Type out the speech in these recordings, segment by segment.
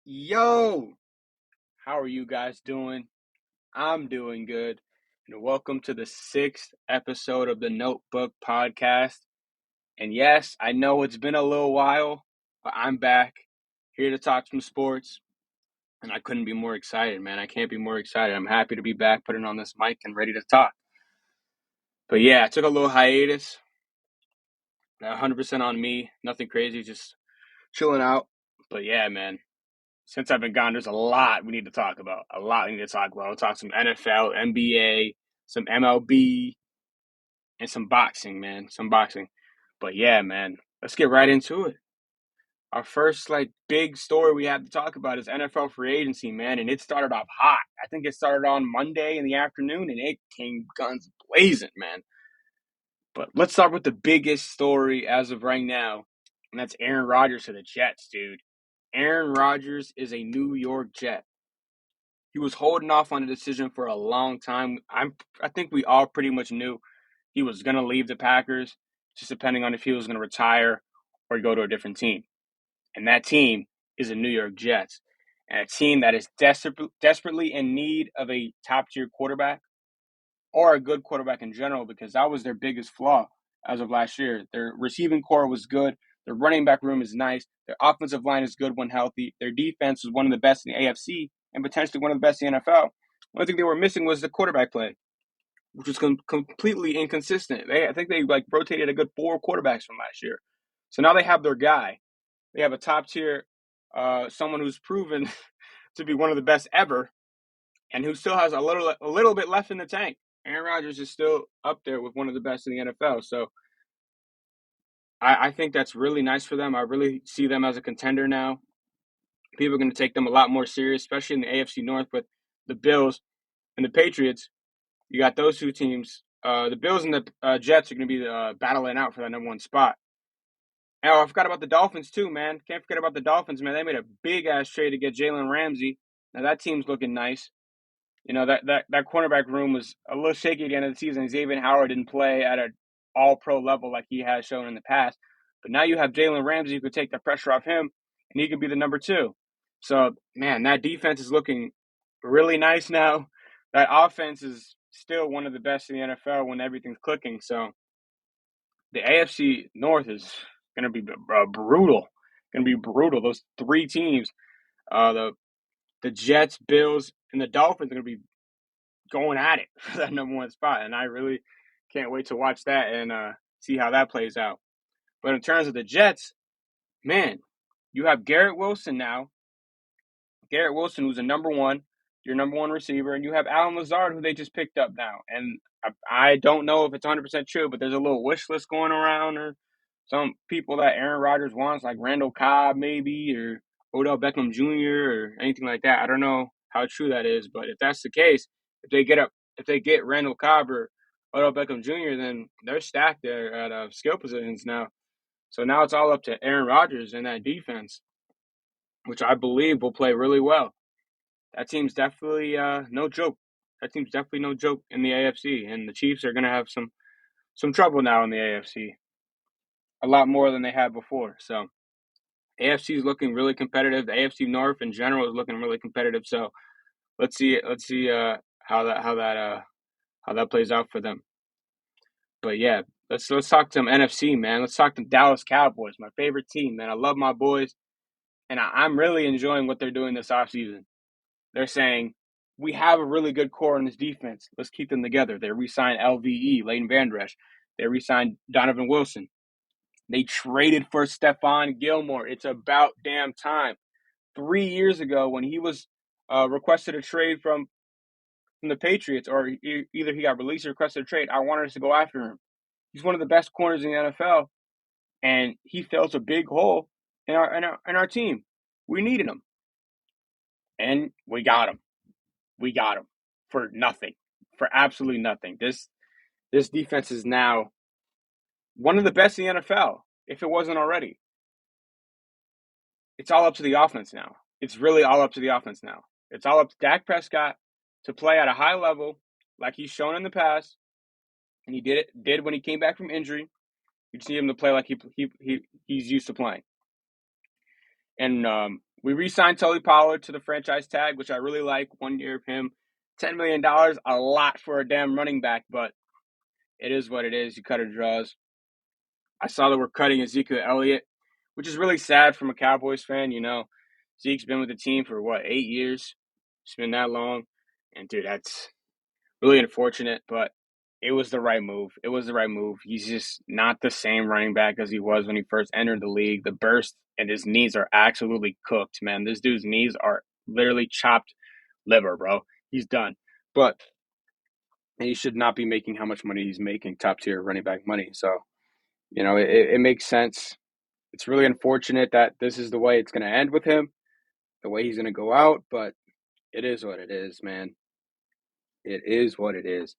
Yo. How are you guys doing? I'm doing good. And welcome to the sixth episode of the Notebook Podcast. And yes, I know it's been a little while, but I'm back here to talk some sports. And I couldn't be more excited, man. I can't be more excited. I'm happy to be back, putting on this mic and ready to talk. But yeah, I took a little hiatus. 100% on me. Nothing crazy, just chilling out. But yeah, man. Since I've been gone, there's a lot we need to talk about. A lot we need to talk about. We'll talk some NFL, NBA, some MLB, and some boxing, man. Some boxing. But yeah, man, let's get right into it. Our first big story we have to talk about is NFL free agency, man, and it started off hot. I think it started on Monday in the afternoon, and it came guns blazing, man. But let's start with the biggest story as of right now, and that's Aaron Rodgers to the Jets, dude. Aaron Rodgers is a New York Jet. He was holding off on the decision for a long time. I think we all pretty much knew he was going to leave the Packers, just depending on if he was going to retire or go to a different team. And that team is the New York Jets, and a team that is desperately in need of a top-tier quarterback or a good quarterback in general, because that was their biggest flaw as of last year. Their receiving core was good. Their running back room is nice. Their offensive line is good when healthy. Their defense was one of the best in the AFC and potentially one of the best in the NFL. One thing they were missing was the quarterback play, which was completely inconsistent. I think they rotated a good 4 quarterbacks from last year. So now they have their guy. They have a top tier, someone who's proven to be one of the best ever, and who still has a little bit left in the tank. Aaron Rodgers is still up there with one of the best in the NFL. So I think that's really nice for them. I really see them as a contender now. People are going to take them a lot more serious, especially in the AFC North with the Bills and the Patriots. You got those two teams. The Bills and the Jets are going to be battling out for that number 1 spot. And I forgot about the Dolphins too, man. Can't forget about the Dolphins, man. They made a big-ass trade to get Jalen Ramsey. Now that team's looking nice. You know, that cornerback room was a little shaky at the end of the season. Xavier Howard didn't play at an all-pro level like he has shown in the past. But now you have Jalen Ramsey who could take the pressure off him, and he could be the number 2. So, man, that defense is looking really nice now. That offense is still one of the best in the NFL when everything's clicking. So the AFC North is going to be brutal. Going to be brutal. Those 3 teams, the Jets, Bills, and the Dolphins are going to be going at it for that number 1 spot. And I really can't wait to watch that and see how that plays out. But in terms of the Jets, man, you have Garrett Wilson now. Garrett Wilson, who's a your number 1 receiver, and you have Allen Lazard, who they just picked up now. And I don't know if it's 100% true, but there's a little wish list going around, or some people that Aaron Rodgers wants, like Randall Cobb maybe, or Odell Beckham Jr., or anything like that. I don't know how true that is, but if that's the case, if they get Randall Cobb or Odell Beckham Jr., then they're stacked there at skill positions now. So now it's all up to Aaron Rodgers and that defense, which I believe will play really well. That team's definitely no joke. That team's definitely no joke in the AFC, and the Chiefs are going to have some trouble now in the AFC, a lot more than they had before. So AFC is looking really competitive. The AFC North in general is looking really competitive. So let's see how that plays out for them. But yeah, let's talk to some NFC, man. Let's talk to Dallas Cowboys, my favorite team, man. I love my boys, and I'm really enjoying what they're doing this offseason. They're saying, we have a really good core in this defense. Let's keep them together. They re-signed LVE, Leighton Vander Esch. They re-signed Donovan Wilson. They traded for Stephon Gilmore. It's about damn time. 3 years ago, when he was requested a trade from the Patriots, or either he got released or requested a trade, I wanted us to go after him. He's one of the best corners in the NFL, and he fills a big hole in our team. We needed him, and we got him. We got him for nothing, for absolutely nothing. This defense is now one of the best in the NFL, if it wasn't already. It's all up to the offense now. It's really all up to the offense now. It's all up to Dak Prescott to play at a high level like he's shown in the past, and he did when he came back from injury. You just need him to play like he's used to playing. And We re-signed Tony Pollard to the franchise tag, which I really like. 1 year of him, $10 million, a lot for a damn running back, but it is what it is. You cut or draws. I saw that we're cutting Ezekiel Elliott, which is really sad from a Cowboys fan. Zeke's been with the team for 8 years? It's been that long, and dude, that's really unfortunate, but it was the right move. It was the right move. He's just not the same running back as he was when he first entered the league. The burst and his knees are absolutely cooked, man. This dude's knees are literally chopped liver, bro. He's done. But he should not be making how much money he's making, top tier running back money. So, it makes sense. It's really unfortunate that this is the way it's going to end with him, the way he's going to go out, but it is what it is, man. It is what it is.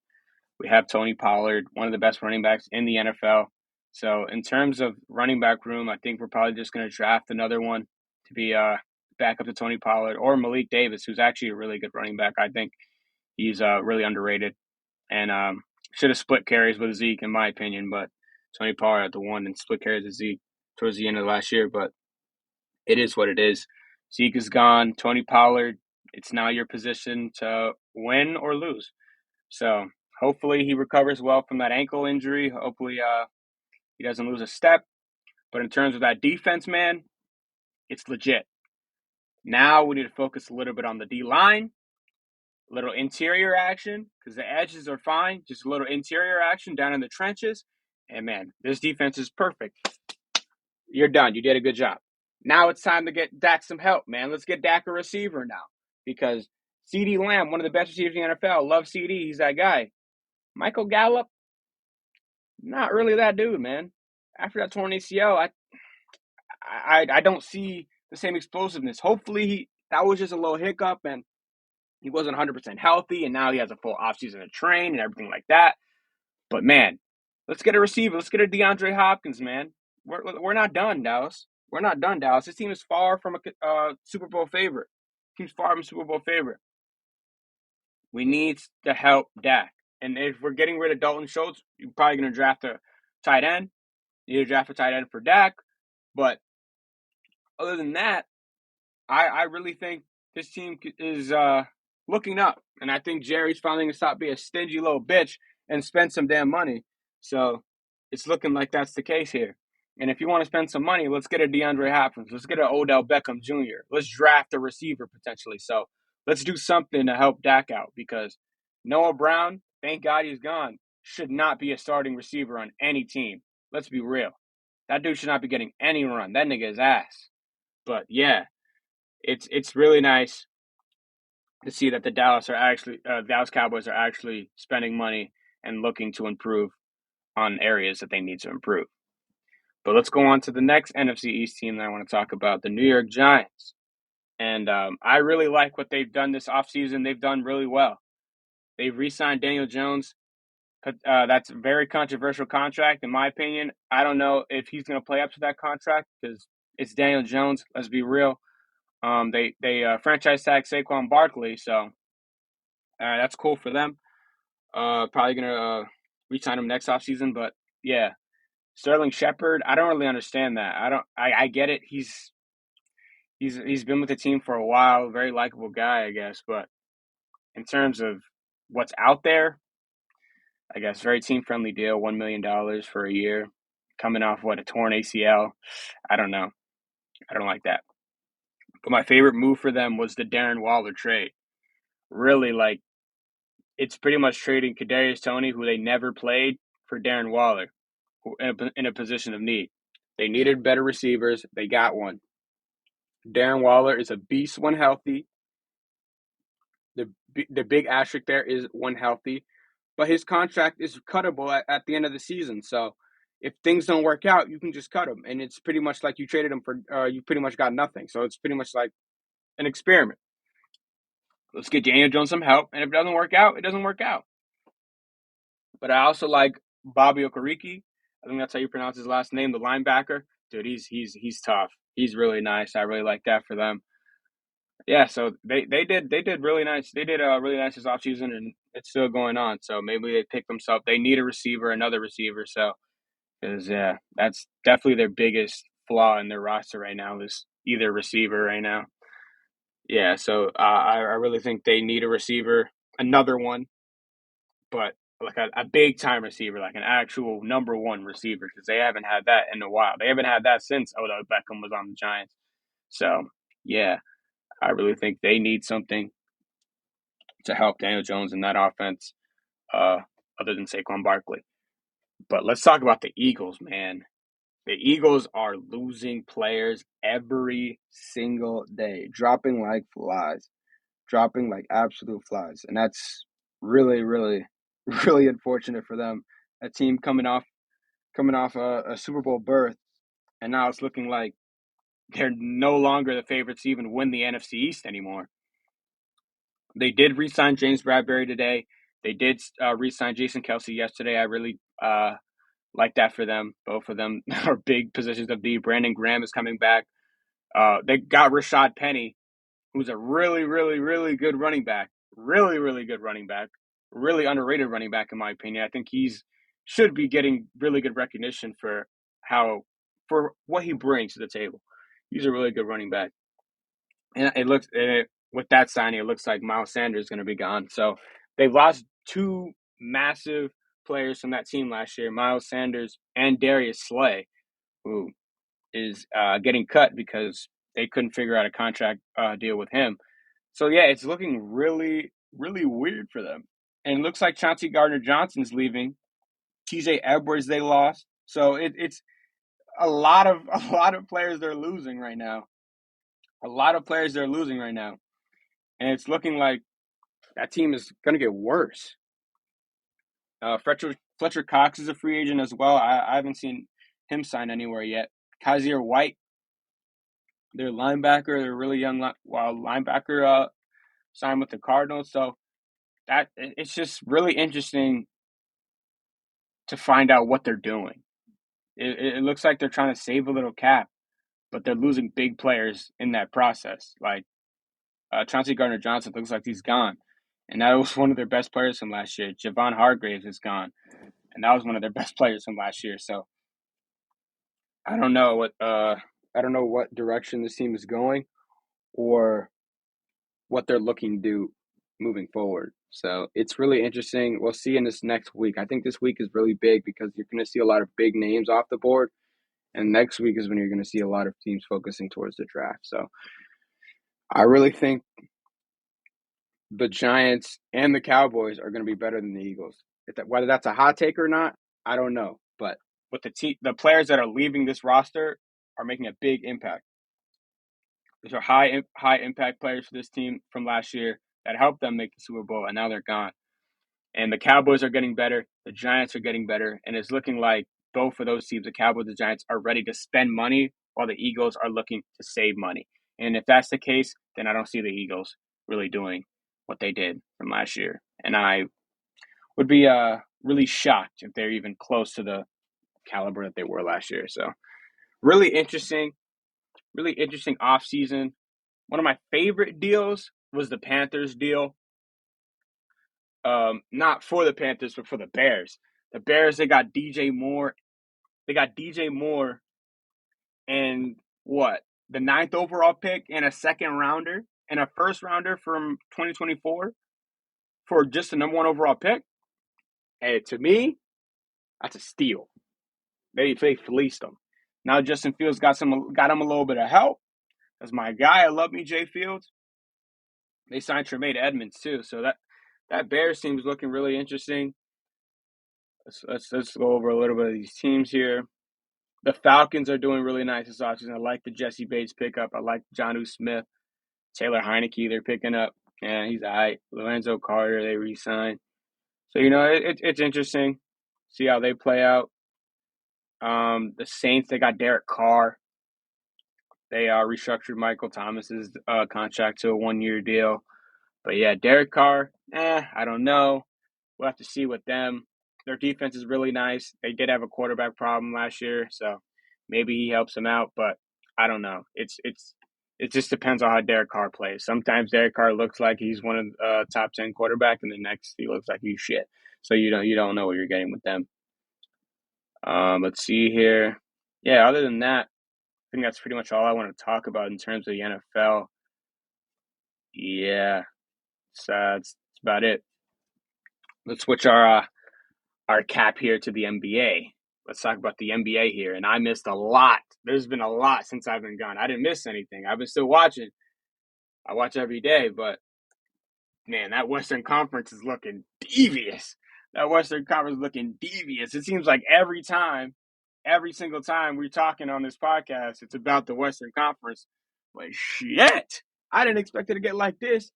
We have Tony Pollard, one of the best running backs in the NFL. So in terms of running back room, I think we're probably just going to draft another one to be back up to Tony Pollard or Malik Davis, who's actually a really good running back. I think he's really underrated and should have split carries with Zeke, in my opinion. But Tony Pollard had the one and split carries with Zeke towards the end of last year. But it is what it is. Zeke is gone. Tony Pollard, it's now your position to win or lose. So hopefully he recovers well from that ankle injury. Hopefully he doesn't lose a step. But in terms of that defense, man, it's legit. Now we need to focus a little bit on the D-line, a little interior action, because the edges are fine. Just a little interior action down in the trenches. And, man, this defense is perfect. You're done. You did a good job. Now it's time to get Dak some help, man. Let's get Dak a receiver now. Because CeeDee Lamb, one of the best receivers in the NFL, love CeeDee. He's that guy. Michael Gallup, not really that dude, man. After that torn ACL, I don't see the same explosiveness. Hopefully, that was just a little hiccup and he wasn't 100% healthy, and now he has a full offseason to train and everything like that. But, man, let's get a receiver. Let's get a DeAndre Hopkins, man. We're not done, Dallas. We're not done, Dallas. This team is far from a Super Bowl favorite. Team's far from a Super Bowl favorite. We need to help Dak. And if we're getting rid of Dalton Schultz, you're probably going to draft a tight end. You need to draft a tight end for Dak. But other than that, I really think this team is looking up. And I think Jerry's finally going to stop being a stingy little bitch and spend some damn money. So it's looking like that's the case here. And if you want to spend some money, let's get a DeAndre Hopkins. Let's get an Odell Beckham Jr. Let's draft a receiver potentially. So let's do something to help Dak out because Noah Brown, thank God he's gone, should not be a starting receiver on any team. Let's be real. That dude should not be getting any run. That nigga is ass. But yeah, it's really nice to see that the Dallas Cowboys are actually spending money and looking to improve on areas that they need to improve. But let's go on to the next NFC East team that I want to talk about, the New York Giants. And I really like what they've done this offseason. They've done really well. They've re-signed Daniel Jones. That's a very controversial contract, in my opinion. I don't know if he's going to play up to that contract because it's Daniel Jones. Let's be real. They franchise tag Saquon Barkley, so that's cool for them. Probably going to re-sign him next offseason, but yeah. Sterling Shepard, I don't really understand that. I get it. He's been with the team for a while, very likable guy, I guess. But in terms of what's out there, I guess very team friendly deal, $1 million for a year, coming off a torn ACL. I don't know. I don't like that. But my favorite move for them was the Darren Waller trade. Really, it's pretty much trading Kadarius Toney, who they never played, for Darren Waller in a position of need. They needed better receivers. They got one. Darren Waller is a beast when healthy. The big asterisk there is when healthy. But his contract is cuttable at the end of the season. So if things don't work out, you can just cut him. And it's pretty much like you traded him for you pretty much got nothing. So it's pretty much like an experiment. Let's get Daniel Jones some help. And if it doesn't work out, it doesn't work out. But I also like Bobby Okereke. I think that's how you pronounce his last name, the linebacker. Dude, he's tough. He's really nice. I really like that for them. Yeah, so they did really nice. They did really nice this offseason, and it's still going on. So maybe they pick themselves. They need a receiver, another receiver. So, because that's definitely their biggest flaw in their roster right now is either receiver right now. Yeah, so I really think they need a receiver, another one, but like a big time receiver, like an actual number one receiver, because they haven't had that in a while. They haven't had that since Odell Beckham was on the Giants. So yeah, I really think they need something to help Daniel Jones in that offense, uh, other than Saquon Barkley. But let's talk about the Eagles, man. The Eagles are losing players every single day, dropping like flies, dropping like absolute flies. And that's really, really, really unfortunate for them. A team coming off a Super Bowl berth, and now it's looking like they're no longer the favorites to even win the NFC East anymore. They did re-sign James Bradbury today. They did re-sign Jason Kelsey yesterday. I really like that for them. Both of them are big positions of need. Brandon Graham is coming back. They got Rashad Penny, who's a really, really, really good running back. Really, really good running back. Really underrated running back, in my opinion. I think he's should be getting really good recognition for what he brings to the table. He's a really good running back. And with that signing, it looks like Miles Sanders is going to be gone. So they've lost two massive players from that team last year, Miles Sanders and Darius Slay, who is getting cut because they couldn't figure out a contract deal with him. So yeah, it's looking really, really weird for them. And it looks like Chauncey Gardner-Johnson's leaving. TJ Edwards they lost. So it's a lot of players they're losing right now. A lot of players they're losing right now. And it's looking like that team is going to get worse. Fletcher Cox is a free agent as well. I haven't seen him sign anywhere yet. Kaiser White, their linebacker, their really young linebacker, signed with the Cardinals. So it's just really interesting to find out what they're doing. It looks like they're trying to save a little cap, but they're losing big players in that process. Like Chauncey Gardner-Johnson looks like he's gone. And that was one of their best players from last year. Javon Hargraves is gone. And that was one of their best players from last year. So I don't know what direction this team is going or what they're looking to do moving forward. So it's really interesting. We'll see in this next week. I think this week is really big because you're going to see a lot of big names off the board. And next week is when you're going to see a lot of teams focusing towards the draft. So I really think the Giants and the Cowboys are going to be better than the Eagles. Whether that's a hot take or not, I don't know. But with the players that are leaving this roster are making a big impact. These are high impact players for this team from last year that helped them make the Super Bowl, and now they're gone. And the Cowboys are getting better. The Giants are getting better, and it's looking like both of those teams, the Cowboys and the Giants, are ready to spend money while the Eagles are looking to save money. And if that's the case, then I don't see the Eagles really doing what they did from last year. And I would be really shocked if they're even close to the caliber that they were last year. So really interesting offseason. One of my favorite deals was the Panthers deal. Not for the Panthers, but for the Bears. The Bears, they got DJ Moore. They got DJ Moore and what? The ninth overall pick and a second rounder and a first rounder from 2024 for just the number one overall pick. Hey, to me, that's a steal. They fleeced them. Now Justin Fields got him a little bit of help. That's my guy. I love me, Jay Fields. They signed Tremaine Edmonds too, so that Bears team is looking really interesting. Let's go over a little bit of these teams here. The Falcons are doing really nice this offseason. I like the Jesse Bates pickup. I like Jonnu Smith, Taylor Heineke. They're picking up. Yeah, he's all right. Lorenzo Carter, they re-signed. So, it's interesting. See how they play out. The Saints, they got Derek Carr. They restructured Michael Thomas's contract to a one-year deal. But, yeah, Derek Carr, I don't know. We'll have to see with them. Their defense is really nice. They did have a quarterback problem last year, so maybe he helps them out. But I don't know. It just depends on how Derek Carr plays. Sometimes Derek Carr looks like he's one of the top 10 quarterback, and the next he looks like he's shit. So you don't know what you're getting with them. Let's see here. Yeah, other than that, think that's pretty much all I want to talk about in terms of the NFL. Yeah, it's about it. Let's switch our cap here to the NBA. Let's talk about the NBA here. And I missed a lot. There's been a lot since I've been gone. I didn't miss anything. I've been still watching. I watch every day, but man, that Western Conference is looking devious. That Western Conference is looking devious. It seems like every single time we're talking on this podcast, it's about the Western Conference. But shit, I didn't expect it to get like this.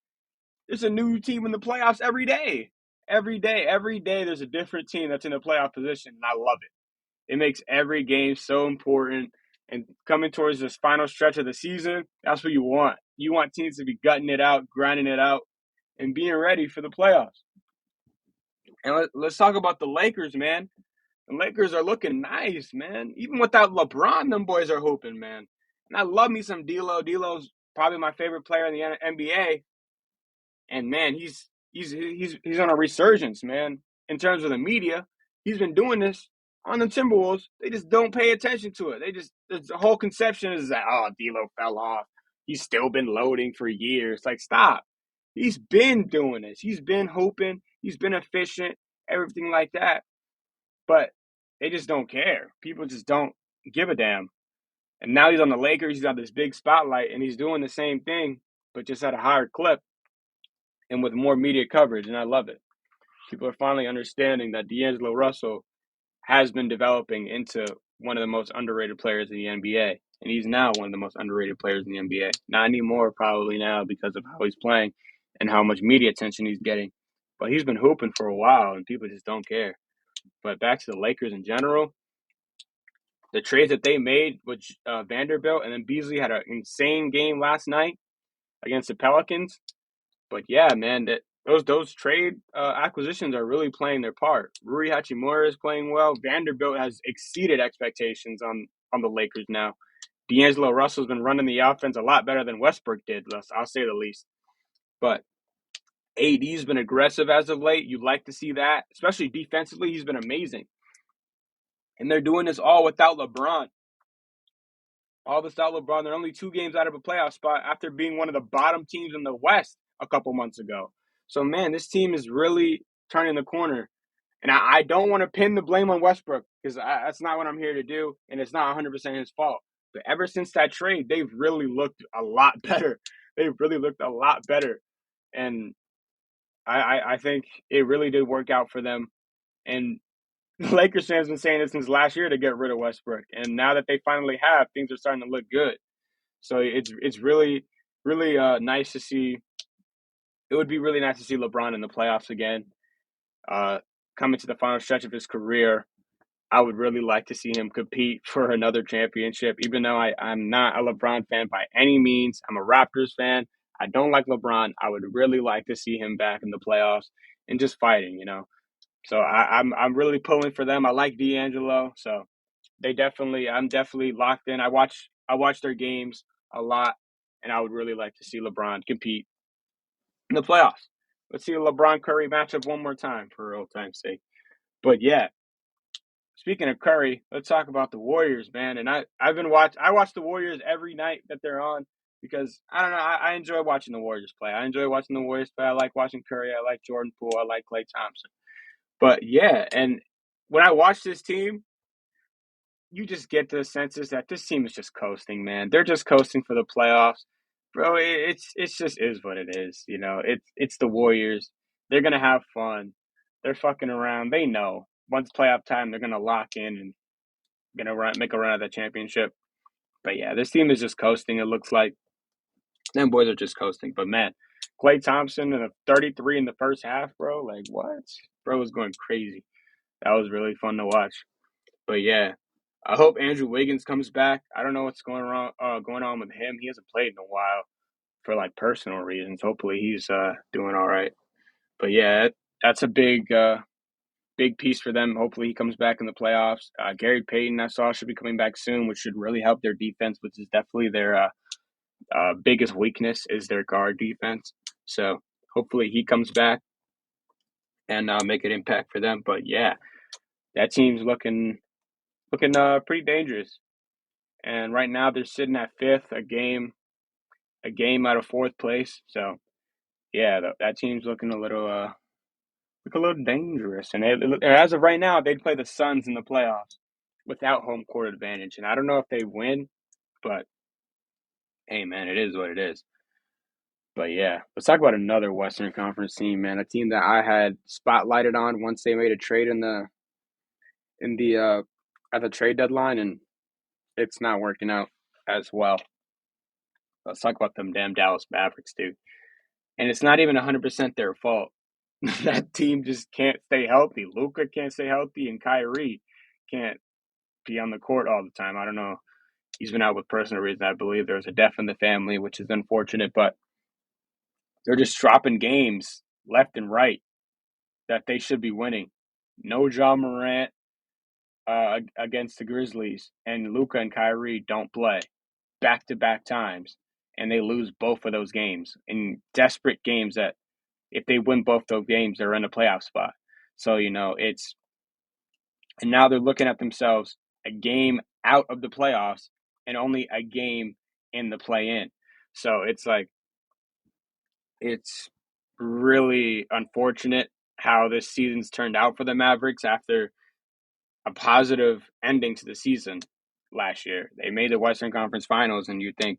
There's a new team in the playoffs every day. Every day, there's a different team that's in a playoff position, and I love it. It makes every game so important. And coming towards this final stretch of the season, that's what you want. You want teams to be gutting it out, grinding it out, and being ready for the playoffs. And let's talk about the Lakers, man. The Lakers are looking nice, man. Even without LeBron, them boys are hooping, man. And I love me some D'Lo. D'Lo's probably my favorite player in the NBA. And man, he's on a resurgence, man. In terms of the media, he's been doing this on the Timberwolves. They just don't pay attention to it. The whole conception is that D'Lo fell off. He's still been loading for years. Like, stop. He's been doing this. He's been hooping. He's been efficient. Everything like that. But they just don't care. People just don't give a damn. And now he's on the Lakers. He's got this big spotlight, and he's doing the same thing, but just at a higher clip and with more media coverage, and I love it. People are finally understanding that D'Angelo Russell has been developing into one of the most underrated players in the NBA, and he's now one of the most underrated players in the NBA. Not anymore, probably now, because of how he's playing and how much media attention he's getting. But he's been hooping for a while, and people just don't care. But back to the Lakers in general, the trades that they made with Vanderbilt, and then Beasley had an insane game last night against the Pelicans. But yeah, man, those trade acquisitions are really playing their part. Rui Hachimura is playing well. Vanderbilt has exceeded expectations on the Lakers now. D'Angelo Russell's been running the offense a lot better than Westbrook did, I'll say the least. But AD's been aggressive as of late. You'd like to see that, especially defensively. He's been amazing. And they're doing this all without LeBron. All without LeBron. They're only 2 games out of a playoff spot after being one of the bottom teams in the West a couple months ago. So, man, this team is really turning the corner. And I don't want to pin the blame on Westbrook because that's not what I'm here to do, and it's not 100% his fault. But ever since that trade, they've really looked a lot better. They've really looked a lot better. And I think it really did work out for them. And the Lakers fans have been saying this since last year to get rid of Westbrook. And now that they finally have, things are starting to look good. So it's really, really nice to see. It would be really nice to see LeBron in the playoffs again. Coming to the final stretch of his career, I would really like to see him compete for another championship, even though I'm not a LeBron fan by any means. I'm a Raptors fan. I don't like LeBron. I would really like to see him back in the playoffs and just fighting, you know. So I'm really pulling for them. I like D'Angelo, so I'm definitely locked in. I watch their games a lot, and I would really like to see LeBron compete in the playoffs. Let's see a LeBron Curry matchup one more time for old time's sake. But yeah, speaking of Curry, let's talk about the Warriors, man. And I watch the Warriors every night that they're on because I don't know, I enjoy watching the Warriors play. I enjoy watching the Warriors play. I like watching Curry. I like Jordan Poole. I like Klay Thompson. But yeah, and when I watch this team, you just get the senses that this team is just coasting, man. They're just coasting for the playoffs. Bro, it's just is what it is, you know. It's the Warriors. They're gonna have fun. They're fucking around. They know once playoff time, they're gonna lock in and make a run at that championship. But yeah, this team is just coasting. It looks like them boys are just coasting. But man, Klay Thompson and a 33 in the first half, bro. Like what? Bro was going crazy. That was really fun to watch. But yeah, I hope Andrew Wiggins comes back. I don't know what's going on with him. He hasn't played in a while for like personal reasons. Hopefully he's doing all right. But yeah, that's a big piece for them. Hopefully he comes back in the playoffs. Gary Payton I saw should be coming back soon, which should really help their defense, which is definitely their biggest weakness is their guard defense. So hopefully he comes back and make an impact for them. But yeah, that team's looking pretty dangerous. and right now they're sitting at fifth, a game out of fourth place. So yeah, that team's looking look a little dangerous. And as of right now, they'd play the Suns in the playoffs without home court advantage. And I don't know if they win, but hey, man, it is what it is. But yeah, let's talk about another Western Conference team, man. A team that I had spotlighted on once they made a trade in the at the trade deadline, and it's not working out as well. Let's talk about them damn Dallas Mavericks, dude. And it's not even 100% their fault. That team just can't stay healthy. Luka can't stay healthy, and Kyrie can't be on the court all the time. I don't know. He's been out with personal reasons. I believe there's a death in the family, which is unfortunate, but they're just dropping games left and right that they should be winning. No Morant against the Grizzlies, and Luka and Kyrie don't play back-to-back times, and they lose both of those games in desperate games that if they win both those games, they're in a playoff spot. So, and now they're looking at themselves a game out of the playoffs and only a game in the play-in. So it's really unfortunate how this season's turned out for the Mavericks after a positive ending to the season last year. They made the Western Conference Finals, and you think,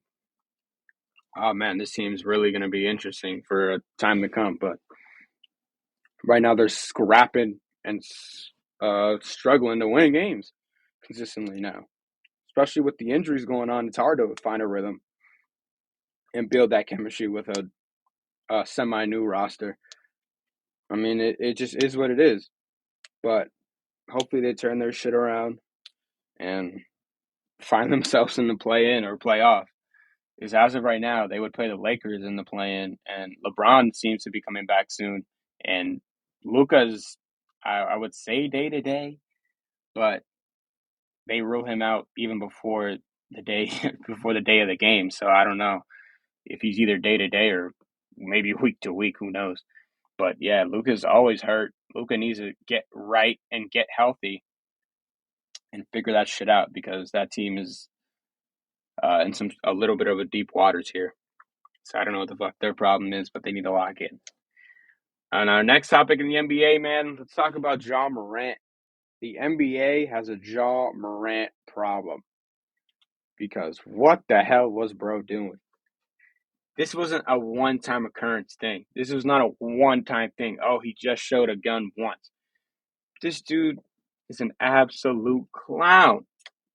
oh man, this team's really going to be interesting for a time to come. But right now they're scrapping and struggling to win games consistently now. Especially with the injuries going on, it's hard to find a rhythm and build that chemistry with a semi-new roster. I mean, it just is what it is. But hopefully they turn their shit around and find themselves in the play-in or play-off. Because as of right now, they would play the Lakers in the play-in, and LeBron seems to be coming back soon. And Luka's, I would say day-to-day, but they rule him out even before the day of the game. So I don't know if he's either day-to-day or maybe week-to-week. Who knows? But yeah, Luka's always hurt. Luka needs to get right and get healthy and figure that shit out because that team is in a little bit of a deep waters here. So I don't know what the fuck their problem is, but they need to lock in. On our next topic in the NBA, man, let's talk about Morant. The NBA has a Morant problem because what the hell was bro doing? This wasn't a one-time occurrence thing. This was not a one-time thing. Oh, he just showed a gun once. This dude is an absolute clown.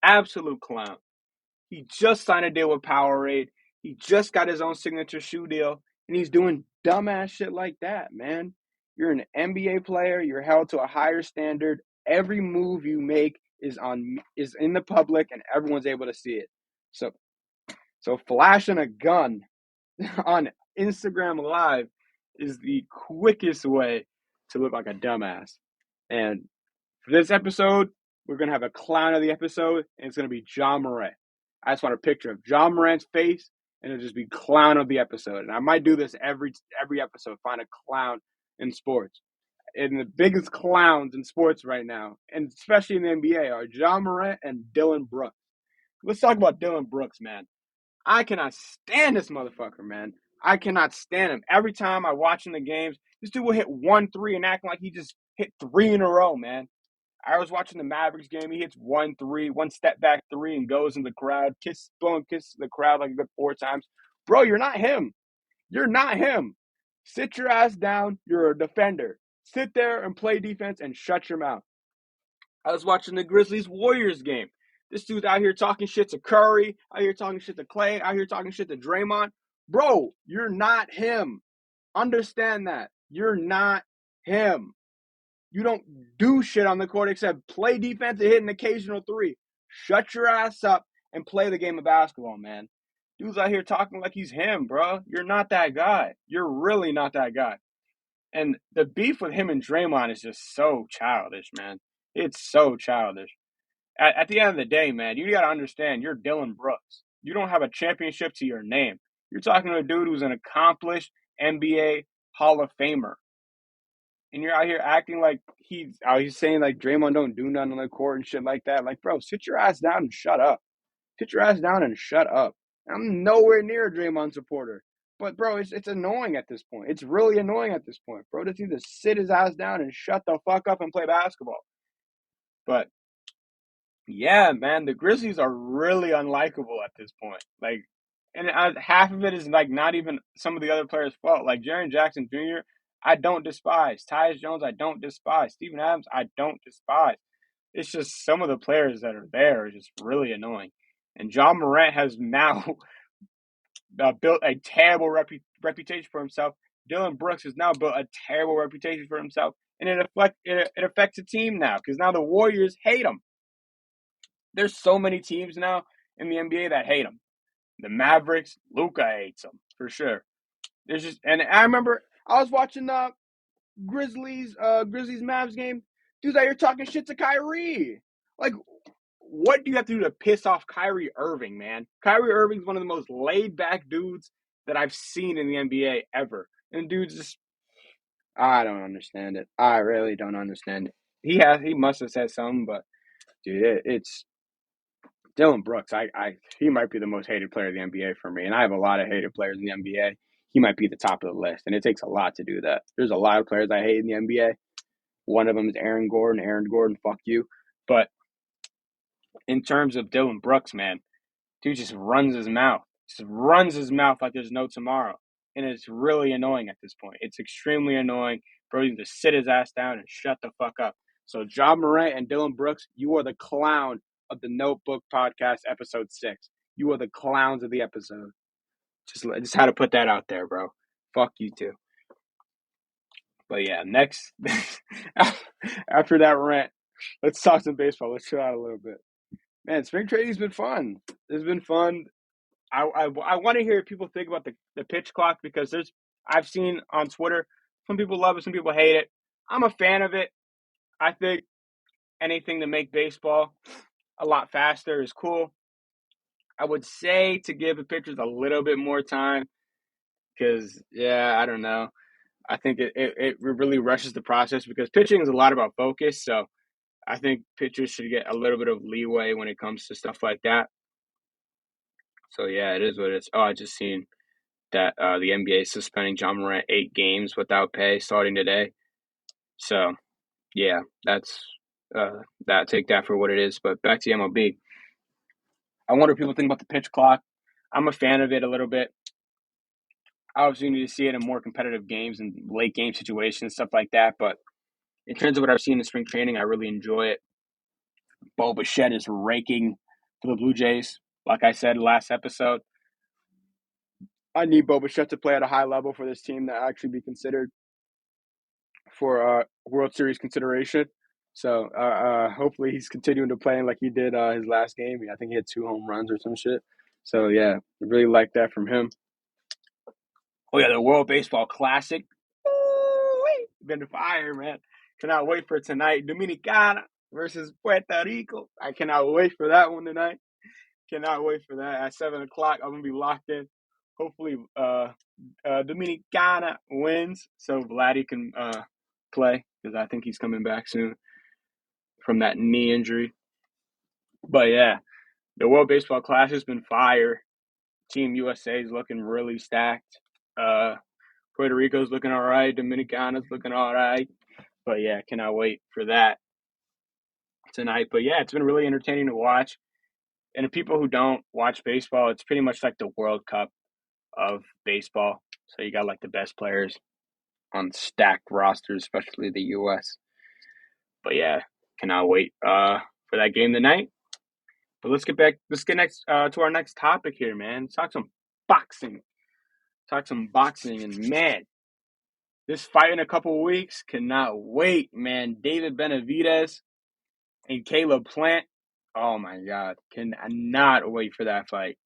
Absolute clown. He just signed a deal with Powerade. He just got his own signature shoe deal, and he's doing dumbass shit like that, man. You're an NBA player. You're held to a higher standard. Every move you make is in the public, and everyone's able to see it. So flashing a gun on Instagram Live is the quickest way to look like a dumbass. And for this episode, we're going to have a clown of the episode, and it's going to be Morant. I just want a picture of Morant's face, and it'll just be clown of the episode. And I might do this every episode, find a clown in sports. And the biggest clowns in sports right now, and especially in the NBA, are Morant and Dylan Brooks. Let's talk about Dylan Brooks, man. I cannot stand this motherfucker, man. I cannot stand him. Every time I watch in the games, this dude will hit 1-3 and acting like he just hit 3 in a row, man. I was watching the Mavericks game. He hits 1-3, one step back 3, and goes in the crowd, blowing kisses the crowd like a good 4 times. Bro, you're not him. You're not him. Sit your ass down. You're a defender. Sit there and play defense and shut your mouth. I was watching the Grizzlies-Warriors game. This dude's out here talking shit to Curry, out here talking shit to Clay, out here talking shit to Draymond. Bro, you're not him. Understand that. You're not him. You don't do shit on the court except play defense and hit an occasional 3. Shut your ass up and play the game of basketball, man. Dude's out here talking like he's him, bro. You're not that guy. You're really not that guy. And the beef with him and Draymond is just so childish, man. It's so childish. At the end of the day, man, you got to understand you're Dylan Brooks. You don't have a championship to your name. You're talking to a dude who's an accomplished NBA Hall of Famer. And you're out here acting like he's saying like Draymond don't do nothing on the court and shit like that. Like, bro, sit your ass down and shut up. Sit your ass down and shut up. I'm nowhere near a Draymond supporter. But, bro, it's annoying at this point. It's really annoying at this point. Bro, just need to sit his ass down and shut the fuck up and play basketball. But, yeah, man, the Grizzlies are really unlikable at this point. Like, and half of it is, like, not even some of the other players' fault. Like, Jaren Jackson Jr., I don't despise. Tyus Jones, I don't despise. Steven Adams, I don't despise. It's just some of the players that are there are just really annoying. And John Morant has now built a terrible reputation for himself. Dylan Brooks has now built a terrible reputation for himself. And it affects the team now because now the Warriors hate him. There's so many teams now in the NBA that hate him. The Mavericks, Luka hates him for sure. There's just, and I remember I was watching the Grizzlies Mavs game. Dude's out here talking shit to Kyrie. Like, what do you have to do to piss off Kyrie Irving, man? Kyrie Irving's one of the most laid back dudes that I've seen in the NBA ever. And dude's just, I don't understand it. I really don't understand it. He must have said something, but dude, it's Dylan Brooks. He might be the most hated player in the NBA for me, and I have a lot of hated players in the NBA. He might be the top of the list, and it takes a lot to do that. There's a lot of players I hate in the NBA. One of them is Aaron Gordon. Aaron Gordon, fuck you. But in terms of Dylan Brooks, man, dude just runs his mouth. Just runs his mouth like there's no tomorrow. And it's really annoying at this point. It's extremely annoying. Bro, you need to sit his ass down and shut the fuck up. So John Morant and Dylan Brooks, you are the clown of the Notebook Podcast, episode 6. You are the clowns of the episode. Just had to put that out there, bro. Fuck you too. But yeah, next, after that rant, let's talk some baseball. Let's chill out a little bit. Man, spring training's been fun. It's been fun. I want to hear what people think about the pitch clock because I've seen on Twitter, some people love it, some people hate it. I'm a fan of it. I think anything to make baseball a lot faster is cool. I would say to give the pitchers a little bit more time because, yeah, I don't know. I think it really rushes the process because pitching is a lot about focus. So I think pitchers should get a little bit of leeway when it comes to stuff like that. So, yeah, it is what it is. Oh, I just seen that the NBA is suspending John Morant 8 games without pay starting today. So, yeah, that's that. Take that for what it is. But back to the MLB. I wonder what people think about the pitch clock. I'm a fan of it a little bit. I obviously need to see it in more competitive games and late game situations, stuff like that. But in terms of what I've seen in spring training, I really enjoy it. Bo Bichette is raking for the Blue Jays. Like I said last episode, I need Bo Bichette to play at a high level for this team to actually be considered for World Series consideration. So hopefully he's continuing to play like he did his last game. I think he had 2 home runs or some shit. So yeah, I really like that from him. Oh yeah, the World Baseball Classic. Been fire, man. Cannot wait for tonight. Dominicana versus Puerto Rico. I cannot wait for that one tonight. Cannot wait for that. At 7 o'clock, I'm going to be locked in. Hopefully, Dominicana wins so Vladdy can play because I think he's coming back soon from that knee injury. But yeah, the World Baseball Classic has been fire. Team USA is looking really stacked. Puerto Rico's looking all right. Dominicana's looking all right. But yeah, cannot wait for that tonight. But yeah, it's been really entertaining to watch. And to people who don't watch baseball, it's pretty much like the World Cup of baseball. So you got like the best players on stacked rosters, especially the U.S. But yeah, cannot wait for that game tonight. But let's get next to our next topic here, man. Let's talk some boxing. And man, this fight in a couple weeks, cannot wait, man. David Benavidez and Caleb Plant. Oh my God, cannot wait for that fight.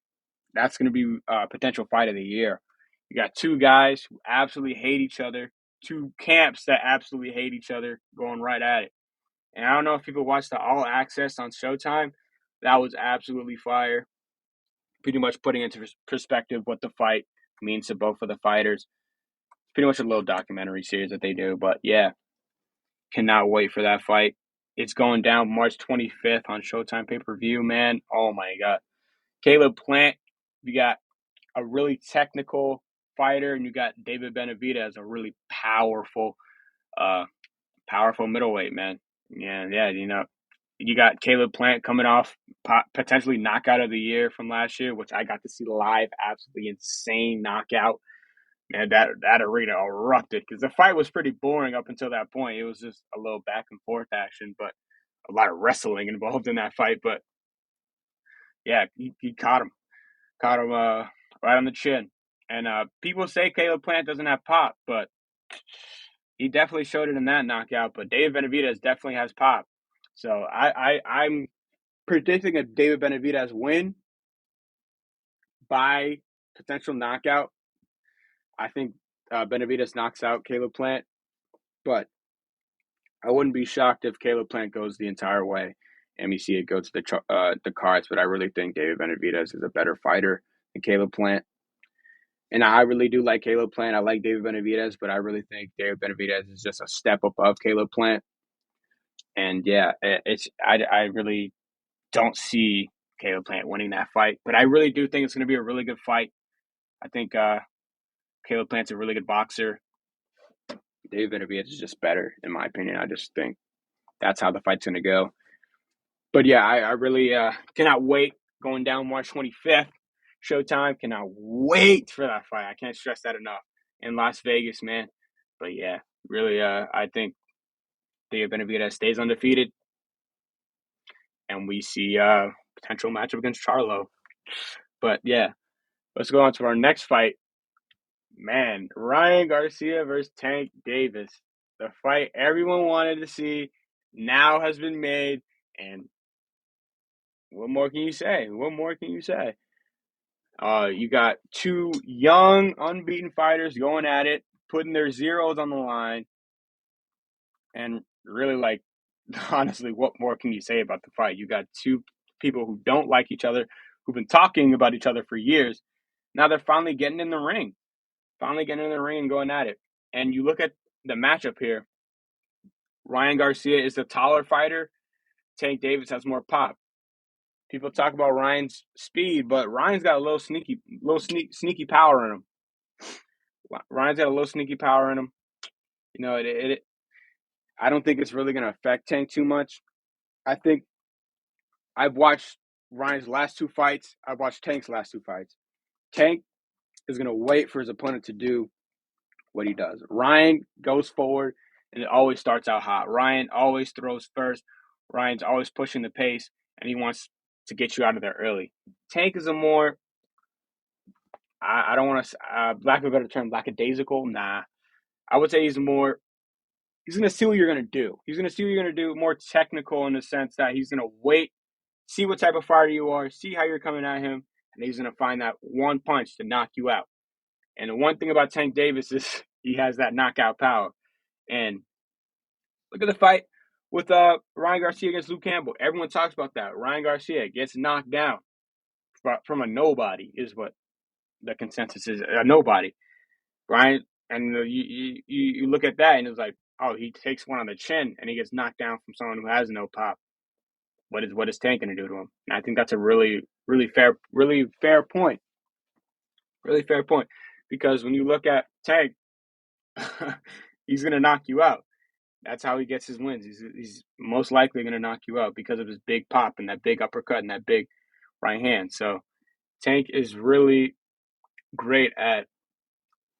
That's going to be a potential fight of the year. You got 2 guys who absolutely hate each other, 2 camps that absolutely hate each other going right at it. And I don't know if people watched the All Access on Showtime. That was absolutely fire. Pretty much putting into perspective what the fight means to both of the fighters. It's pretty much a little documentary series that they do. But yeah, cannot wait for that fight. It's going down March 25th on Showtime pay-per-view, man. Oh my God. Caleb Plant, you got a really technical fighter, and you got David Benavidez, a really uh, powerful middleweight, man. Yeah, you got Caleb Plant coming off potentially knockout of the year from last year, which I got to see live, absolutely insane knockout. Man, that arena erupted because the fight was pretty boring up until that point. It was just a little back and forth action, but a lot of wrestling involved in that fight. But yeah, he caught him right on the chin. And people say Caleb Plant doesn't have pop, but he definitely showed it in that knockout. But David Benavidez definitely has pop. So I'm predicting a David Benavidez win by potential knockout. I think Benavidez knocks out Caleb Plant, but I wouldn't be shocked if Caleb Plant goes the entire way and we see it go to the cards. But I really think David Benavidez is a better fighter than Caleb Plant. And I really do like Caleb Plant. I like David Benavidez, but I really think David Benavidez is just a step above Caleb Plant. And yeah, I really don't see Caleb Plant winning that fight, but I really do think it's going to be a really good fight. I think Caleb Plant's a really good boxer. David Benavidez is just better, in my opinion. I just think that's how the fight's going to go. But yeah, I really cannot wait going down March 25th. Showtime. Cannot wait for that fight. I can't stress that enough. In Las Vegas, man. But yeah, really, I think David Benavidez stays undefeated, and we see potential matchup against Charlo. But yeah, let's go on to our next fight. Man, Ryan Garcia versus Tank Davis. The fight everyone wanted to see now has been made, and what more can you say? What more can you say? You got two young, unbeaten fighters going at it, putting their zeros on the line, and really, like, honestly, what more can you say about the fight? You got two people who don't like each other, who've been talking about each other for years. Now they're finally getting in the ring, and going at it. And you look at the matchup here. Ryan Garcia is the taller fighter. Tank Davis has more pop. People talk about Ryan's speed, but Ryan's got a little sneaky power in him. Ryan's got a little sneaky power in him. You know, I don't think it's really going to affect Tank too much. I think I've watched Ryan's last two fights. I've watched Tank's last two fights. Tank is going to wait for his opponent to do what he does. Ryan goes forward, and it always starts out hot. Ryan always throws first. Ryan's always pushing the pace, and he wants to get you out of there early. Tank is a more, I don't want to, lack of a better term, lackadaisical. Nah. I would say he's going to see what you're going to do. He's going to see what you're going to do, more technical in the sense that he's going to wait, see what type of fighter you are, see how you're coming at him, and he's going to find that one punch to knock you out. And the one thing about Tank Davis is he has that knockout power. And look at the fight with Ryan Garcia against Luke Campbell. Everyone talks about that. Ryan Garcia gets knocked down from a nobody is what the consensus is. A nobody. Ryan, and you look at that and it's like, oh, he takes one on the chin and he gets knocked down from someone who has no pop. What is Tank going to do to him? And I think that's a really fair point. Really fair point. Because when you look at Tank, he's going to knock you out. That's how he gets his wins. He's most likely going to knock you out because of his big pop and that big uppercut and that big right hand. So Tank is really great at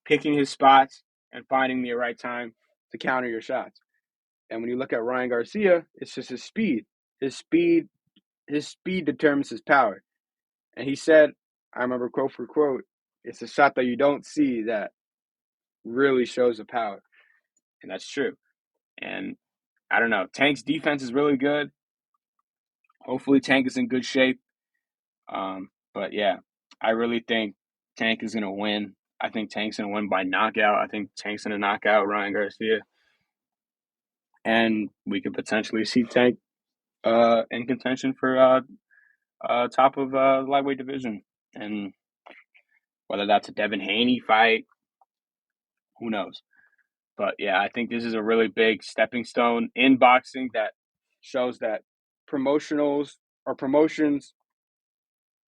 picking his spots and finding the right time to counter your shots. And when you look at Ryan Garcia, it's just his speed. His speed determines his power. And he said, I remember quote for quote, it's a shot that you don't see that really shows the power. And that's true. And I don't know. Tank's defense is really good. Hopefully Tank is in good shape. But yeah, I really think Tank is going to win. I think Tank's going to win by knockout. I think Tank's going to knock out Ryan Garcia. And we could potentially see Tank in contention for top of lightweight division. And whether that's a Devin Haney fight, who knows? But yeah, I think this is a really big stepping stone in boxing that shows that promotions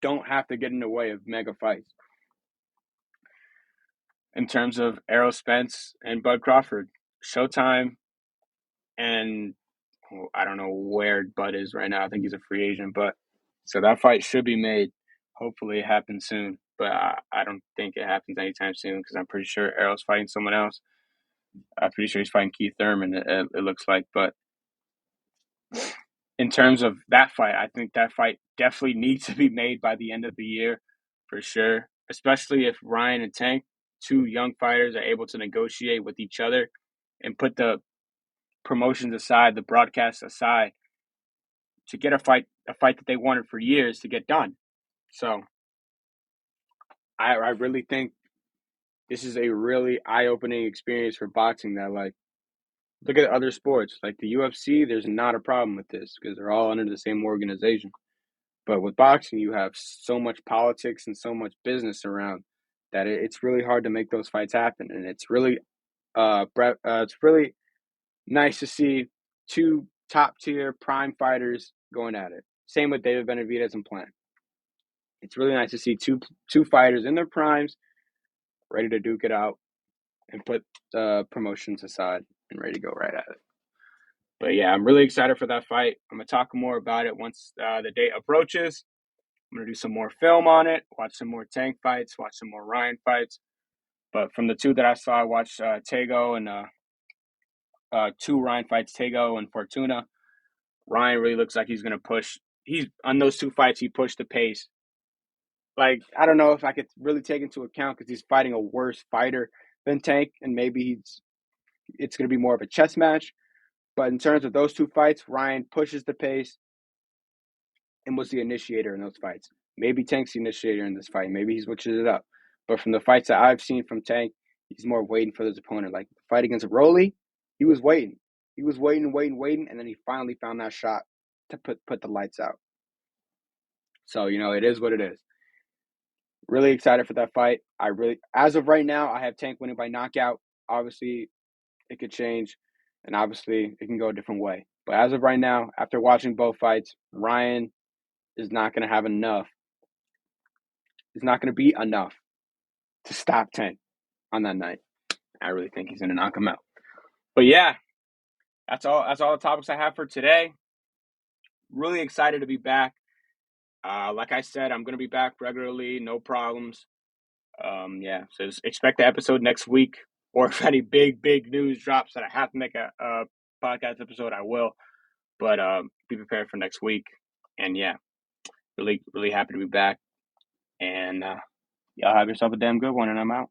don't have to get in the way of mega fights. In terms of Errol Spence and Bud Crawford, Showtime, and I don't know where Bud is right now. I think he's a free agent, but so that fight should be made. Hopefully, it happens soon, but I don't think it happens anytime soon because I'm pretty sure Errol's fighting someone else. I'm pretty sure he's fighting Keith Thurman. It looks like, but in terms of that fight, I think that fight definitely needs to be made by the end of the year, for sure. Especially if Ryan and Tank, two young fighters, are able to negotiate with each other and put the promotions aside, the broadcasts aside, to get a fight that they wanted for years to get done. So I really think this is a really eye-opening experience for boxing that, like, look at other sports. Like the UFC, there's not a problem with this because they're all under the same organization. But with boxing, you have so much politics and so much business around that it's really hard to make those fights happen. And it's really it's really nice to see two top-tier prime fighters going at it. Same with David Benavidez and Plant. It's really nice to see two fighters in their primes ready to duke it out and put promotions aside and ready to go right at it. But yeah, I'm really excited for that fight. I'm going to talk more about it once the date approaches. I'm going to do some more film on it, watch some more Tank fights, watch some more Ryan fights. But from the two that I saw, I watched Tego and two Ryan fights, Tego and Fortuna. Ryan really looks like he's going to push. He's on those two fights, he pushed the pace. Like, I don't know if I could really take into account because he's fighting a worse fighter than Tank, and maybe it's going to be more of a chess match. But in terms of those two fights, Ryan pushes the pace and was the initiator in those fights. Maybe Tank's the initiator in this fight. Maybe he switches it up. But from the fights that I've seen from Tank, he's more waiting for his opponent. Like the fight against Rolly, he was waiting. He was waiting, and then he finally found that shot to put the lights out. So, it is what it is. Really excited for that fight. As of right now, I have Tank winning by knockout. Obviously, it could change, and obviously, it can go a different way. But as of right now, after watching both fights, Ryan is not going to have enough. It's not going to be enough to stop Tank on that night. I really think he's going to knock him out. But yeah, that's all the topics I have for today. Really excited to be back. Like I said, I'm going to be back regularly, no problems. So expect the episode next week. Or if any big news drops that I have to make a podcast episode, I will. But be prepared for next week. And yeah, really, really happy to be back. And y'all have yourself a damn good one, and I'm out.